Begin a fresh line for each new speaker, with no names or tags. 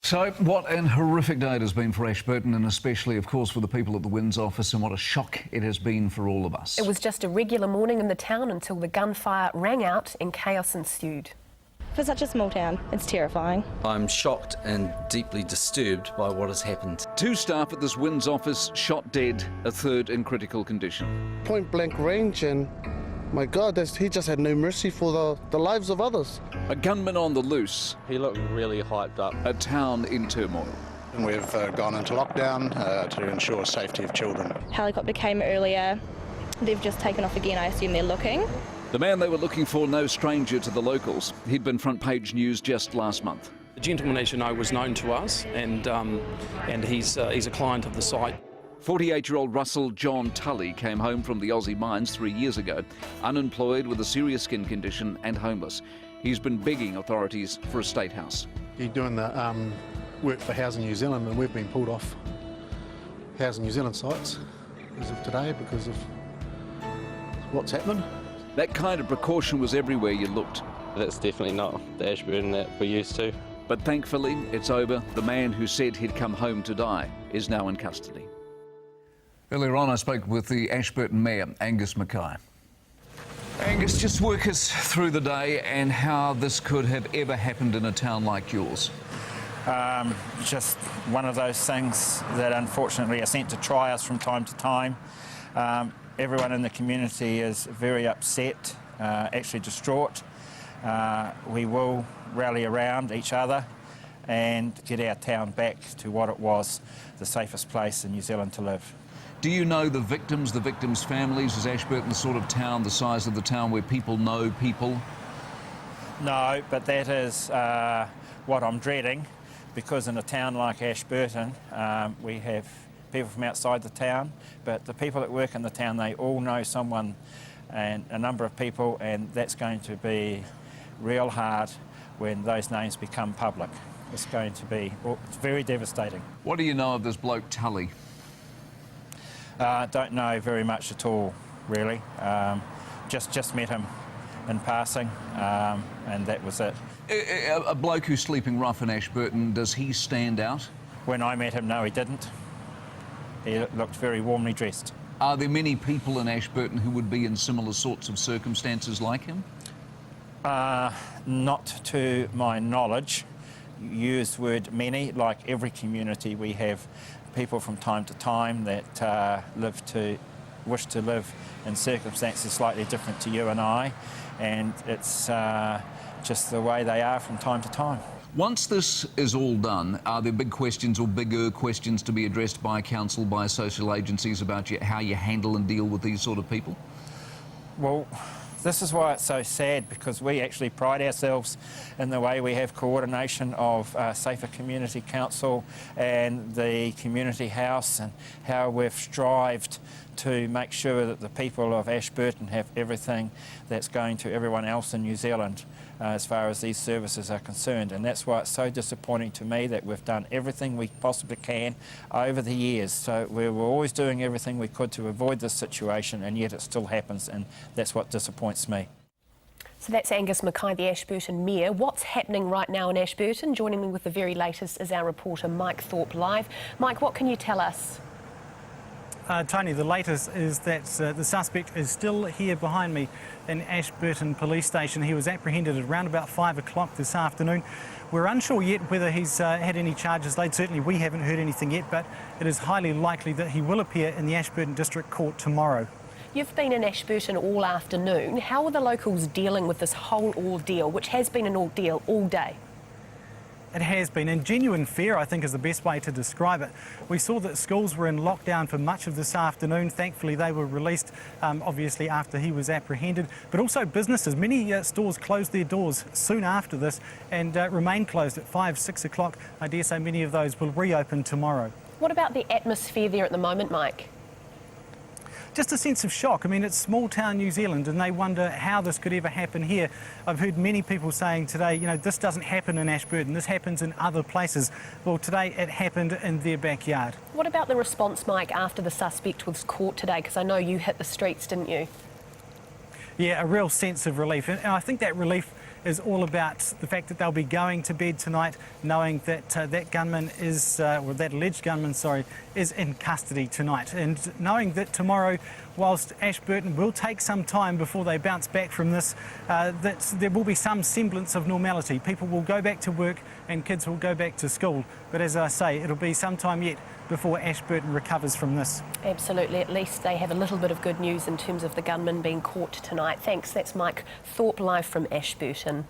So, what an horrific day it has been for Ashburton, and especially, of course, for the people at the WINZ office, and what a shock it has been for all of us.
It was just a regular morning in the town until the gunfire rang out and chaos ensued.
For such a small town, it's terrifying.
I'm shocked and deeply disturbed by what has happened.
Two staff at this WINZ office shot dead, a third in critical condition.
Point blank range, and my God, he just had no mercy for the lives of others.
A gunman on the loose.
He looked really hyped up.
A town in turmoil.
And we've gone into lockdown to ensure safety of children.
Helicopter came earlier. They've just taken off again. I assume they're looking.
The man they were looking for, no stranger to the locals. He'd been front page news just last month.
The gentleman, as you know, was known to us, and he's a client of the site.
48-year-old Russell John Tully came home from the Aussie mines 3 years ago, unemployed with a serious skin condition and homeless. He's been begging authorities for a state house.
You're doing the work for Housing New Zealand, and we've been pulled off Housing New Zealand sites as of today because of what's happening.
That kind of precaution was everywhere you looked.
That's definitely not the Ashburton that we're used to.
But thankfully, it's over. The man who said he'd come home to die is now in custody. Earlier on, I spoke with the Ashburton Mayor, Angus Mackay. Angus, just work us through the day and how this could have ever happened in a town like yours.
Just one of those things that unfortunately are sent to try us from time to time. Everyone in the community is very upset, actually distraught. We will rally around each other and get our town back to what it was, the safest place in New Zealand to live.
Do you know the victims' families? Is Ashburton the sort of town, the size of the town where people know people?
No, but that is what I'm dreading, because in a town like Ashburton, we have people from outside the town, but the people that work in the town, they all know someone and a number of people, and that's going to be real hard when those names become public. It's going to be very devastating.
What do you know of this bloke Tully?
Don't know very much at all, really. Just met him in passing, and that was it.
A bloke who's sleeping rough in Ashburton, does he stand out?
When I met him, no, he didn't. He looked very warmly dressed.
Are there many people in Ashburton who would be in similar sorts of circumstances like him?
Not to my knowledge. Use the word many. Like every community, we have people from time to time that wish to live in circumstances slightly different to you and I, and it's just the way they are from time to time.
Once this is all done, are there big questions or bigger questions to be addressed by council, by social agencies about how you handle and deal with these sort of people?
Well, this is why it's so sad, because we actually pride ourselves in the way we have coordination of Safer Community Council and the community house, and how we've strived to make sure that the people of Ashburton have everything that's going to everyone else in New Zealand as far as these services are concerned. And that's why it's so disappointing to me that we've done everything we possibly can over the years. So we were always doing everything we could to avoid this situation, and yet it still happens, and that's what disappoints me.
So that's Angus Mackay, the Ashburton Mayor. What's happening right now in Ashburton? Joining me with the very latest is our reporter Mike Thorpe live. Mike, what can you tell us?
Tony, the latest is that the suspect is still here behind me in Ashburton Police Station. He was apprehended at around about 5 o'clock this afternoon. We're unsure yet whether he's had any charges laid. Certainly we haven't heard anything yet, but it is highly likely that he will appear in the Ashburton District Court tomorrow. You've been in Ashburton all afternoon. How are the locals dealing with this whole ordeal, which has been an ordeal all day? It has been, and genuine fear, I think, is the best way to describe it. We saw that schools were in lockdown for much of this afternoon. Thankfully, they were released, obviously, after he was apprehended. But also businesses. Many stores closed their doors soon after this and remain closed at 5, 6 o'clock. I dare say many of those will reopen tomorrow. What about the atmosphere there at the moment, Mike? Just a sense of shock. I mean, it's small town New Zealand, and they wonder how this could ever happen here. I've heard many people saying today, you know, this doesn't happen in Ashburton, this happens in other places. Well, today it happened in their backyard. What about the response, Mike, after the suspect was caught today? Because I know you hit the streets, didn't you? Yeah, a real sense of relief. And I think that relief is all about the fact that they'll be going to bed tonight knowing that that gunman is, or that alleged gunman, sorry, is in custody tonight, and knowing that tomorrow, whilst Ashburton will take some time before they bounce back from this, that there will be some semblance of normality. People will go back to work and kids will go back to school. But as I say, it'll be some time yet before Ashburton recovers from this.
Absolutely. At least they have a little bit of good news in terms of the gunman being caught tonight. Thanks. That's Mike Thorpe live from Ashburton.